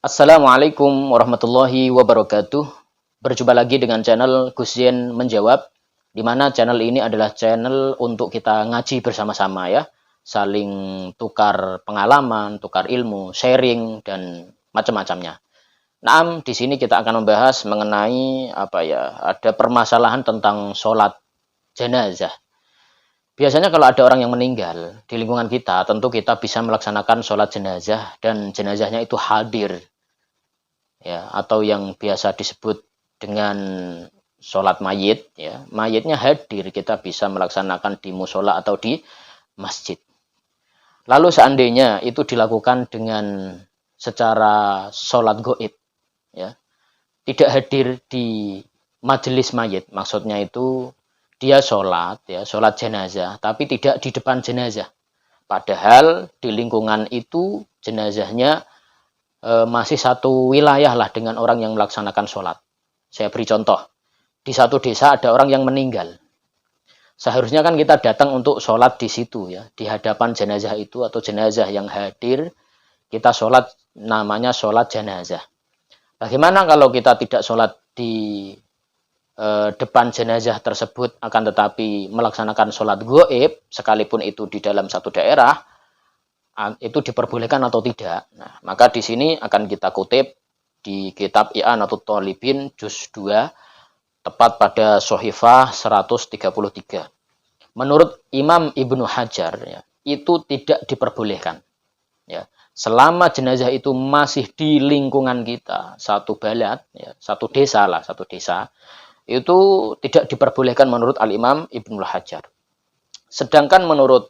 Assalamualaikum warahmatullahi wabarakatuh. Berjumpa lagi dengan channel Gus Yen Menjawab, di mana channel ini adalah channel untuk kita ngaji bersama-sama ya, saling tukar pengalaman, tukar ilmu, sharing dan macam-macamnya. Nah, di sini kita akan membahas mengenai ada permasalahan tentang sholat jenazah. Biasanya kalau ada orang yang meninggal di lingkungan kita, tentu kita bisa melaksanakan sholat jenazah dan jenazahnya itu hadir ya, atau yang biasa disebut dengan sholat mayit ya, mayitnya hadir, kita bisa melaksanakan di musola atau di masjid. Lalu seandainya itu dilakukan dengan secara sholat goib ya, tidak hadir di majelis mayit, maksudnya itu dia sholat ya, sholat jenazah tapi tidak di depan jenazah, padahal di lingkungan itu jenazahnya masih satu wilayah lah dengan orang yang melaksanakan sholat. Saya beri contoh, di satu desa ada orang yang meninggal. Seharusnya kan kita datang untuk sholat di situ ya, di hadapan jenazah itu atau jenazah yang hadir, kita sholat, namanya sholat jenazah. Bagaimana kalau kita tidak sholat di depan jenazah tersebut, akan tetapi melaksanakan sholat goib, sekalipun itu di dalam satu daerah, itu diperbolehkan atau tidak? Nah, maka di sini akan kita kutip di kitab I'anatul Thalibin juz 2, tepat pada Sohifah 133. Menurut Imam Ibnu Hajar ya, itu tidak diperbolehkan. Ya, selama jenazah itu masih di lingkungan kita, satu balad, ya, satu desa lah, satu desa, itu tidak diperbolehkan menurut Al-Imam Ibnu Hajar. Sedangkan menurut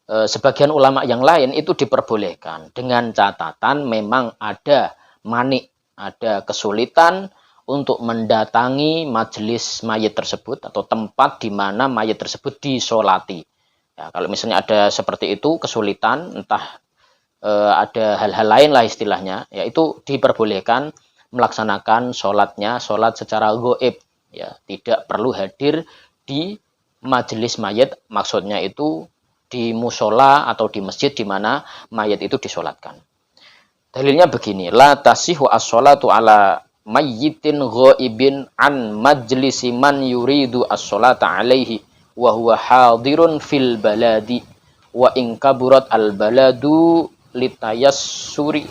sebagian ulama yang lain itu diperbolehkan dengan catatan memang ada manik, ada kesulitan untuk mendatangi majelis mayit tersebut atau tempat di mana mayit tersebut disolati. Ya, kalau misalnya ada seperti itu kesulitan, entah ada hal-hal lain lah istilahnya, yaitu diperbolehkan melaksanakan sholatnya, sholat secara goib, ya, tidak perlu hadir di majelis mayit, maksudnya itu di musola atau di masjid di mana mayat itu disolatkan. Dalilnya begini, la tasihu as-sholatu ala mayyitin ghaibin an majlisi man yuridu as-sholata alaihi wa huwa hadirun fil baladi wa in kaburat al-baladu litayassuri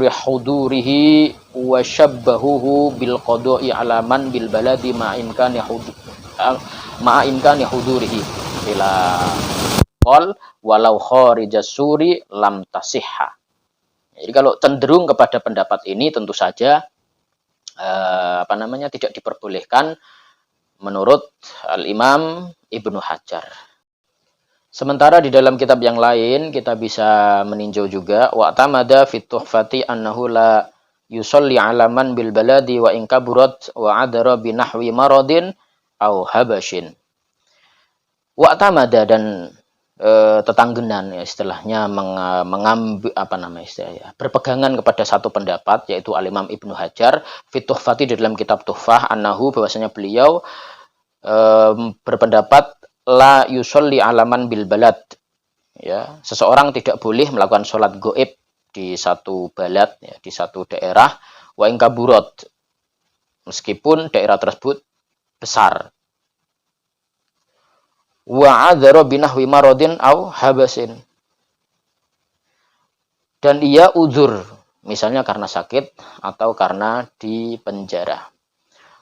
hudurihi wa syabbahuhu bil qada'i ala man bil baladi ma'imkani hudurihi ila qol walau kharijas suri lam tasihha. Jadi kalau cenderung kepada pendapat ini tentu saja tidak diperbolehkan menurut Al-Imam Ibnu Hajar. Sementara di dalam kitab yang lain kita bisa meninjau juga wa tamada fit tuhfati annahu la yusalli ala man bil baladi wa in kaburat wa adara bi nahwi maradin au habashin. Wa tamada, dan tetanggenan ya, istilahnya mengambil berpegangan kepada satu pendapat, yaitu Al-Imam Ibnu Hajar fit tuhfati, di dalam kitab Tuhfah, annahu, bahwasanya beliau berpendapat la yusolli alaman bil balad, ya, seseorang tidak boleh melakukan sholat goib di satu balad ya, di satu daerah, wa in kaburat, meskipun daerah tersebut besar, wa adzara binahwi maradin au habasin, dan ia uzur misalnya karena sakit atau karena di penjara.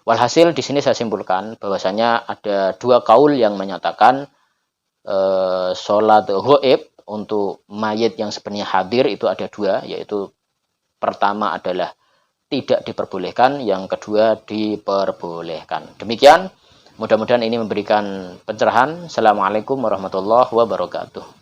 Walhasil di sini saya simpulkan bahwasanya ada dua kaul yang menyatakan sholat ghaib untuk mayit yang sebenarnya hadir itu ada dua, yaitu pertama adalah tidak diperbolehkan, yang kedua diperbolehkan. Demikian, mudah-mudahan ini memberikan pencerahan. Assalamualaikum warahmatullahi wabarakatuh.